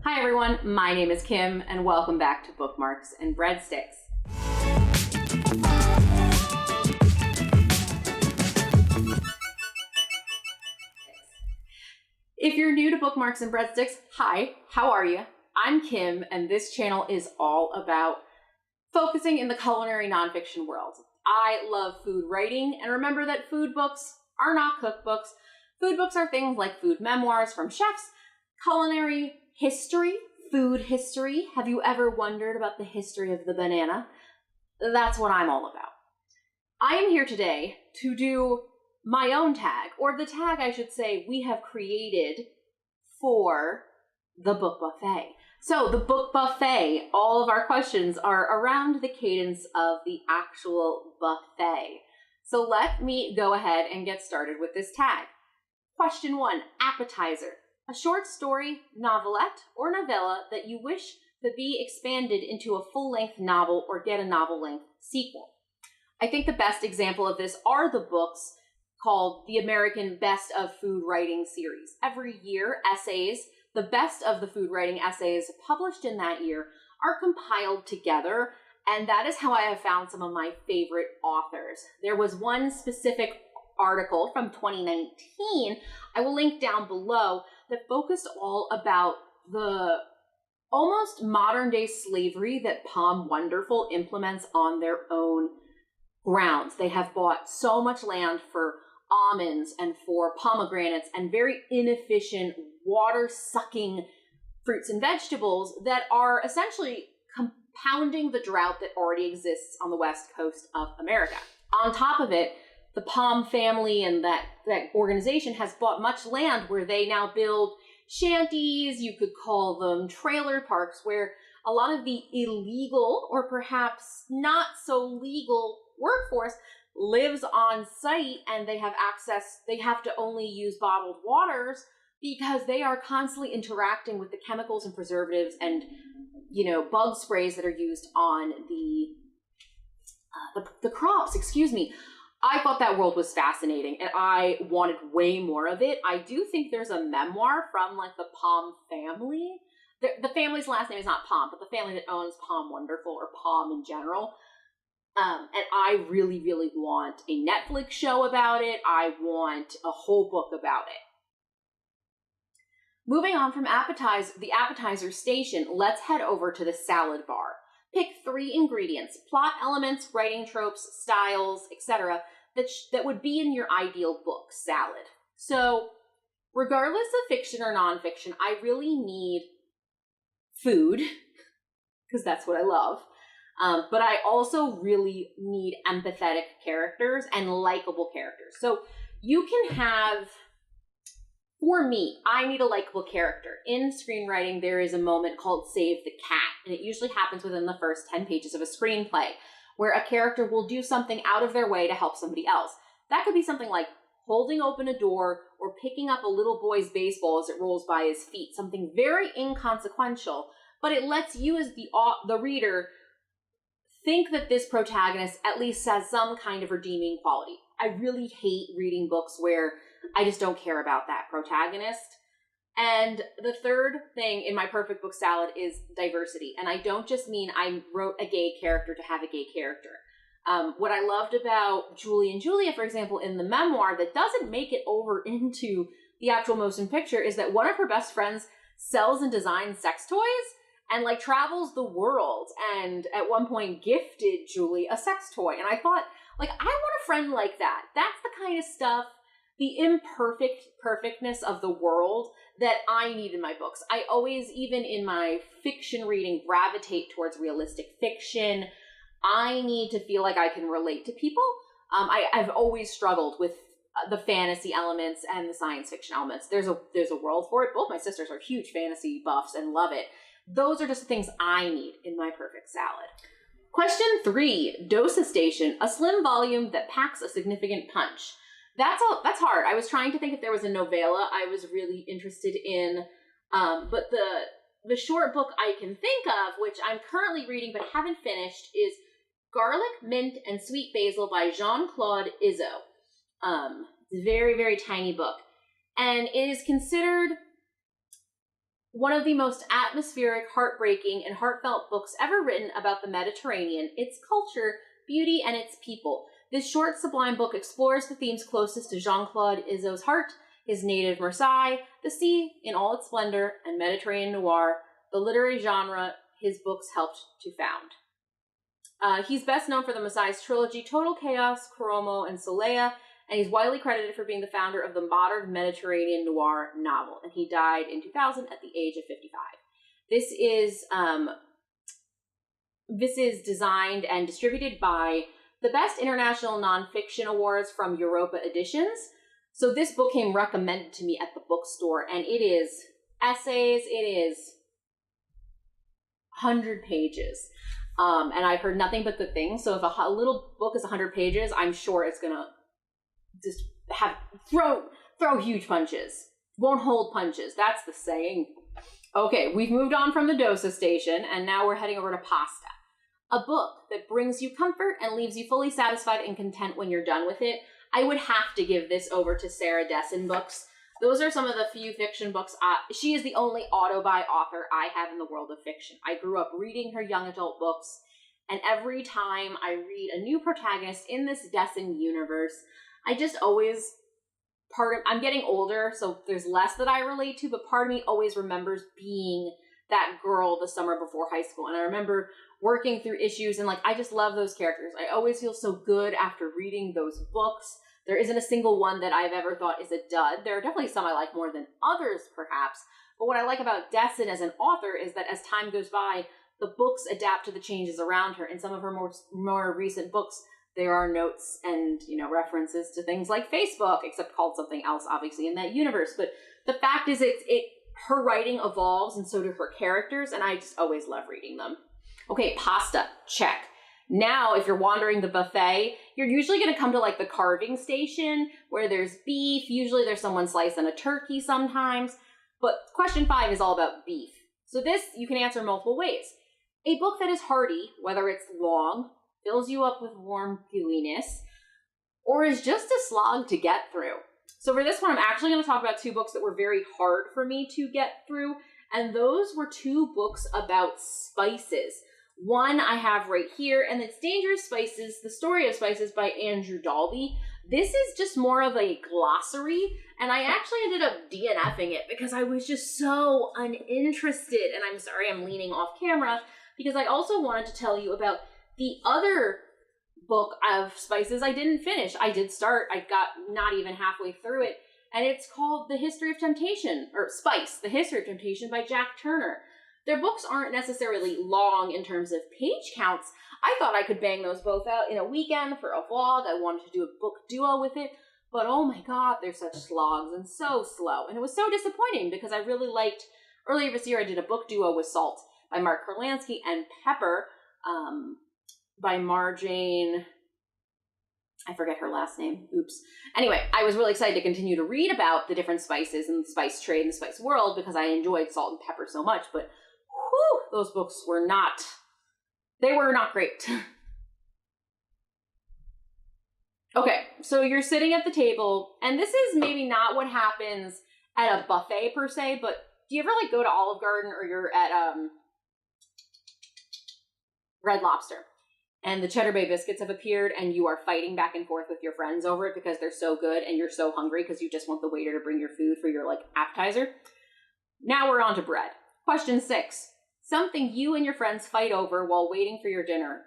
Hi everyone, my name is Kim and welcome back to Bookmarks and Breadsticks. If you're new to Bookmarks and Breadsticks, hi, how are you? I'm Kim and this channel is all about focusing in the culinary nonfiction world. I love food writing, and remember that food books are not cookbooks. Food books are things like food memoirs from chefs, culinary history, food history. Have you ever wondered about the history of the banana? That's what I'm all about. I am here today to do my own tag, or the tag I should say we have created for the book buffet. So the book buffet, all of our questions are around the cadence of the actual buffet. So let me go ahead and get started with this tag. Question 1, appetizer. A short story, novelette, or novella that you wish could be expanded into a full-length novel or get a novel-length sequel. I think the best example of this are the books called the American Best of Food Writing series. Every year, essays, the best of the food writing essays published in that year are compiled together, and that is how I have found some of my favorite authors. There was one specific article from 2019, I will link down below, that focused all about the almost modern day slavery that Palm Wonderful implements on their own grounds. They have bought so much land for almonds and for pomegranates and very inefficient water-sucking fruits and vegetables that are essentially compounding the drought that already exists on the west coast of America. On top of it, the Palm family and that organization has bought much land where they now build shanties, you could call them trailer parks, where a lot of the illegal or perhaps not so legal workforce lives on site, and they have access, they have to only use bottled waters because they are constantly interacting with the chemicals and preservatives and, bug sprays that are used on the crops, I thought that world was fascinating, and I wanted way more of it. I do think there's a memoir from, the Palm family. The family's last name is not Palm, but the family that owns Palm Wonderful, or Palm in general. And I really, really want a Netflix show about it. I want a whole book about it. Moving on from the appetizer station, let's head over to the salad bar. Pick 3 ingredients, plot elements, writing tropes, styles, etc. that would be in your ideal book salad. So regardless of fiction or nonfiction, I really need food, because that's what I love. But I also really need empathetic characters and likable characters. So you can have, for me, I need a likable character. In screenwriting, there is a moment called Save the Cat, and it usually happens within the first 10 pages of a screenplay, where a character will do something out of their way to help somebody else. That could be something like holding open a door or picking up a little boy's baseball as it rolls by his feet, something very inconsequential, but it lets you as the reader think that this protagonist at least has some kind of redeeming quality. I really hate reading books where I just don't care about that protagonist. And the third thing in my perfect book salad is diversity. And I don't just mean I wrote a gay character to have a gay character. What I loved about Julie and Julia, for example, in the memoir that doesn't make it over into the actual motion picture is that one of her best friends sells and designs sex toys and travels the world, and at one point gifted Julie a sex toy. And I thought, I want a friend like that. That's the kind of stuff, the perfectness of the world that I need in my books. I always, even in my fiction reading, gravitate towards realistic fiction. I need to feel like I can relate to people. I've always struggled with the fantasy elements and the science fiction elements. There's a world for it. Both my sisters are huge fantasy buffs and love it. Those are just the things I need in my perfect salad. Question 3, DOSA Station, a slim volume that packs a significant punch. That's hard. I was trying to think if there was a novella I was really interested in, but the short book I can think of, which I'm currently reading but haven't finished, is Garlic, Mint, and Sweet Basil by Jean-Claude Izzo. It's a very, very tiny book. And it is considered one of the most atmospheric, heartbreaking, and heartfelt books ever written about the Mediterranean, its culture, beauty, and its people. This short, sublime book explores the themes closest to Jean-Claude Izzo's heart, his native Marseille, the sea in all its splendor, and Mediterranean noir, the literary genre his books helped to found. He's best known for the Messiah's trilogy, Total Chaos, Cromo, and Soleil, and he's widely credited for being the founder of the modern Mediterranean noir novel, and he died in 2000 at the age of 55. This is designed and distributed by the Best International Nonfiction Awards from Europa Editions. So this book came recommended to me at the bookstore, and it is essays, it is 100 pages. And I've heard nothing but good things. So if a little book is 100 pages, I'm sure it's going to just throw huge punches. Won't hold punches. That's the saying. Okay, we've moved on from the DOSA station, and now we're heading over to Pasta. A book that brings you comfort and leaves you fully satisfied and content when you're done with it. I would have to give this over to Sarah Dessen books. Those are some of the few fiction books. She is the only auto-buy author I have in the world of fiction. I grew up reading her young adult books, and every time I read a new protagonist in this Dessen universe, I just always, I'm getting older, so there's less that I relate to, but part of me always remembers being that girl the summer before high school. And I remember working through issues, and I just love those characters. I always feel so good after reading those books. There isn't a single one that I've ever thought is a dud. There are definitely some I like more than others, perhaps. But what I like about Dessen as an author is that as time goes by, the books adapt to the changes around her. In some of her more recent books, there are notes and, references to things like Facebook, except called something else, obviously, in that universe. But the fact is, her writing evolves, and so do her characters, and I just always love reading them. Okay, Pasta, check. Now, if you're wandering the buffet, you're usually going to come to the carving station where there's beef. Usually there's someone slicing a turkey sometimes. But question 5 is all about beef. So this you can answer multiple ways. A book that is hearty, whether it's long, fills you up with warm gooiness, or is just a slog to get through. So for this one, I'm actually going to talk about 2 books that were very hard for me to get through. And those were 2 books about spices. One I have right here, and it's Dangerous Spices, The Story of Spices by Andrew Dalby. This is just more of a glossary, and I actually ended up DNFing it because I was just so uninterested. And I'm sorry I'm leaning off camera, because I also wanted to tell you about the other book of spices I didn't finish. I did start, I got not even halfway through it, and it's called The History of Temptation, or Spice, The History of Temptation by Jack Turner. Their books aren't necessarily long in terms of page counts. I thought I could bang those both out in a weekend for a vlog. I wanted to do a book duo with it, but oh my god, they're such slogs and so slow. And it was so disappointing because I really liked, earlier this year I did a book duo with Salt by Mark Kurlansky and Pepper by Marjane, I forget her last name. Oops. Anyway, I was really excited to continue to read about the different spices and the spice trade and the spice world because I enjoyed Salt and Pepper so much, but those books were not great. Okay, so you're sitting at the table, and this is maybe not what happens at a buffet per se, but do you ever go to Olive Garden or you're at Red Lobster, and the Cheddar Bay biscuits have appeared, and you are fighting back and forth with your friends over it because they're so good, and you're so hungry because you just want the waiter to bring your food for your appetizer? Now we're on to bread. Question 6. Something you and your friends fight over while waiting for your dinner,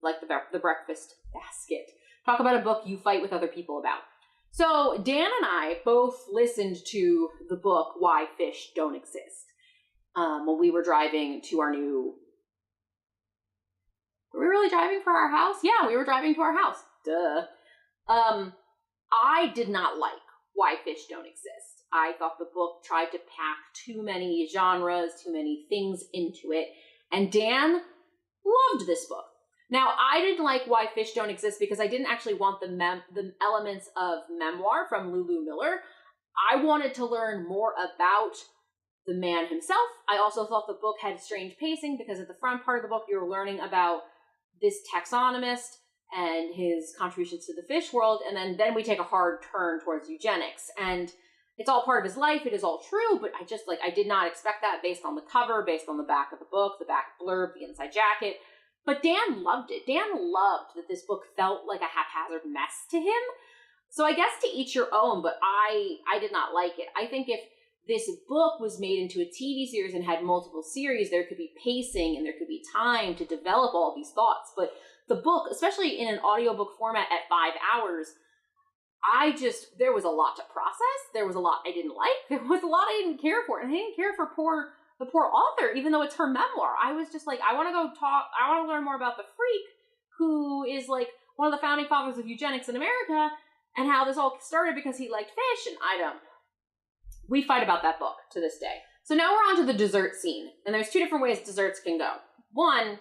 like the breakfast basket. Talk about a book you fight with other people about. So Dan and I both listened to the book Why Fish Don't Exist when we were driving to our new... Were we really driving for our house? Yeah, we were driving to our house. Duh. I did not like Why Fish Don't Exist. I thought the book tried to pack too many genres, too many things into it. And Dan loved this book. Now, I didn't like Why Fish Don't Exist because I didn't actually want the elements of memoir from Lulu Miller. I wanted to learn more about the man himself. I also thought the book had strange pacing because at the front part of the book, you were learning about this taxonomist and his contributions to the fish world, and then we take a hard turn towards eugenics. And it's all part of his life. It is all true, but I did not expect that based on the cover, based on the back of the book, the back blurb, the inside jacket. But Dan loved it. Dan loved that this book felt like a haphazard mess to him. So I guess to each your own, but I did not like it. I think if this book was made into a TV series and had multiple series, there could be pacing and there could be time to develop all these thoughts. But the book, especially in an audiobook format at 5 hours, there was a lot to process. There was a lot I didn't like. There was a lot I didn't care for. And I didn't care for the poor author, even though it's her memoir. I was just like, I want to learn more about the freak who is like one of the founding fathers of eugenics in America and how this all started because he liked fish. And we fight about that book to this day. So now we're on to the dessert scene. And there's 2 different ways desserts can go. One,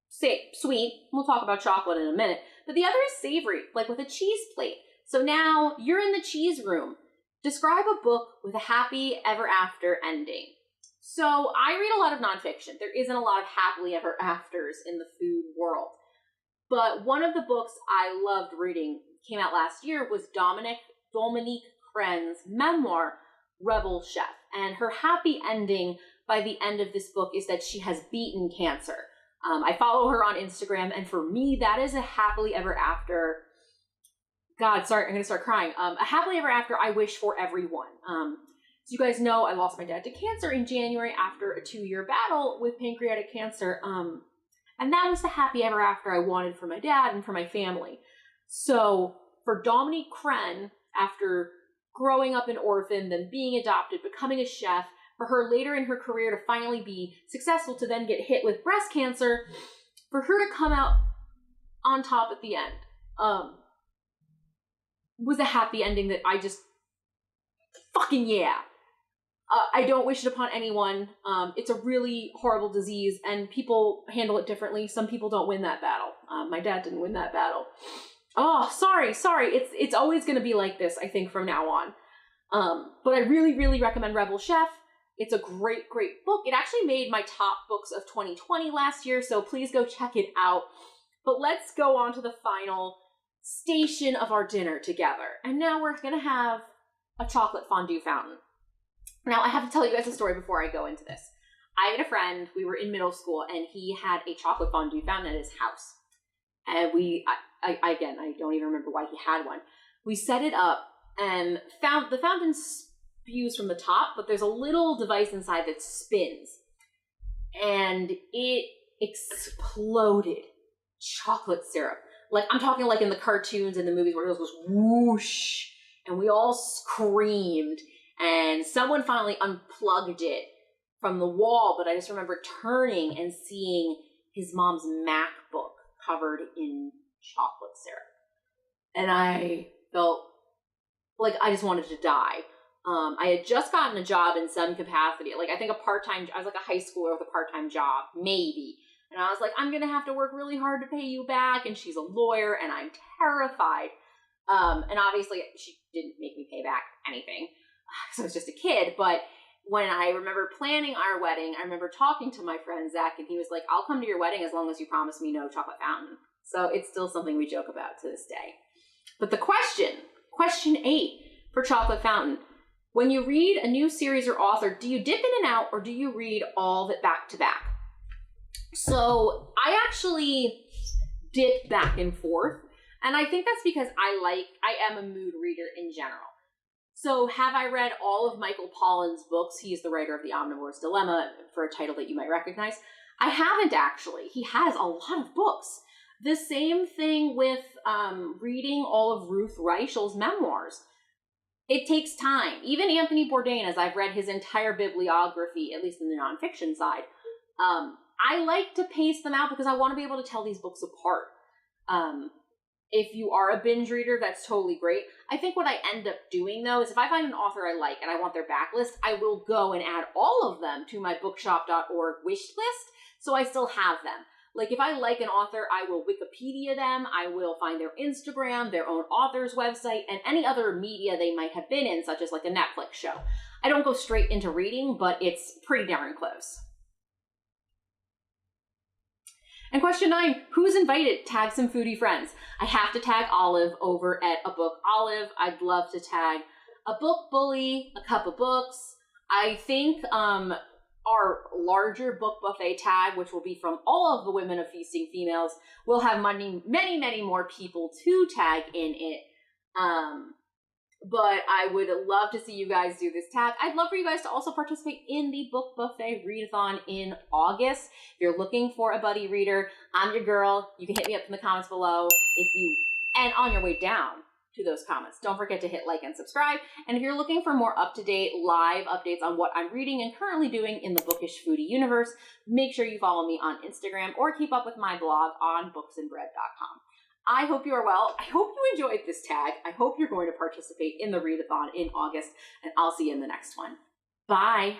sweet. We'll talk about chocolate in a minute. But the other is savory, like with a cheese plate. So now you're in the cheese room. Describe a book with a happy ever after ending. So I read a lot of nonfiction. There isn't a lot of happily ever afters in the food world. But one of the books I loved reading came out last year was Dominique Cren's memoir, Rebel Chef. And her happy ending by the end of this book is that she has beaten cancer. I follow her on Instagram, and for me, that is a happily ever after. God, sorry, I'm going to start crying. A happily ever after I wish for everyone. So you guys know I lost my dad to cancer in January after a 2-year battle with pancreatic cancer. And that was the happy ever after I wanted for my dad and for my family. So for Dominique Crenn, after growing up an orphan, then being adopted, becoming a chef, for her later in her career to finally be successful, to then get hit with breast cancer, for her to come out on top at the end, was a happy ending that I just, fucking yeah. I don't wish it upon anyone. It's a really horrible disease and people handle it differently. Some people don't win that battle. My dad didn't win that battle. Oh, sorry. It's always going to be like this, I think, from now on. But I really, really recommend Rebel Chef. It's a great, great book. It actually made my top books of 2020 last year, so please go check it out. But let's go on to the final station of our dinner together. And now we're going to have a chocolate fondue fountain. Now, I have to tell you guys a story before I go into this. I had a friend, we were in middle school, and he had a chocolate fondue fountain at his house. And I don't even remember why he had one. We set it up, and the fountain spews from the top, but there's a little device inside that spins. And it exploded chocolate syrup. Like, I'm talking like in the cartoons and the movies where it goes whoosh, and we all screamed, and someone finally unplugged it from the wall, but I just remember turning and seeing his mom's MacBook covered in chocolate syrup. And I felt like I just wanted to die. I had just gotten a job in some capacity, like I think I was like a high schooler with a part-time job, maybe. And I was like, I'm going to have to work really hard to pay you back. And she's a lawyer and I'm terrified. And obviously she didn't make me pay back anything. So I was just a kid. But when I remember planning our wedding, I remember talking to my friend Zach and he was like, I'll come to your wedding as long as you promise me no chocolate fountain. So it's still something we joke about to this day. But the question 8 for chocolate fountain. When you read a new series or author, do you dip in and out or do you read all of it back to back? So I actually dip back and forth. And I think that's because I am a mood reader in general. So have I read all of Michael Pollan's books? He's the writer of The Omnivore's Dilemma, for a title that you might recognize. I haven't actually. He has a lot of books. The same thing with reading all of Ruth Reichel's memoirs. It takes time. Even Anthony Bourdain, as I've read his entire bibliography, at least in the nonfiction side, I like to pace them out because I want to be able to tell these books apart. If you are a binge reader, that's totally great. I think what I end up doing, though, is if I find an author I like and I want their backlist, I will go and add all of them to my bookshop.org wish list, so I still have them. Like, if I like an author, I will Wikipedia them, I will find their Instagram, their own author's website, and any other media they might have been in, such as like a Netflix show. I don't go straight into reading, but it's pretty darn close. And question 9, who's invited? Tag some foodie friends. I have to tag Olive over at A Book Olive. I'd love to tag a book bully, a cup of books. I think our larger book buffet tag, which will be from all of the Women of Feasting females, will have many more people to tag in it. But I would love to see you guys do this tag. I'd love for you guys to also participate in the book buffet readathon in August. If you're looking for a buddy reader, I'm your girl. You can hit me up in the comments below. And on your way down to those comments, don't forget to hit like and subscribe. And if you're looking for more up-to-date live updates on what I'm reading and currently doing in the Bookish Foodie universe, make sure you follow me on Instagram or keep up with my blog on booksandbread.com. I hope you are well. I hope you enjoyed this tag. I hope you're going to participate in the readathon in August, and I'll see you in the next one. Bye.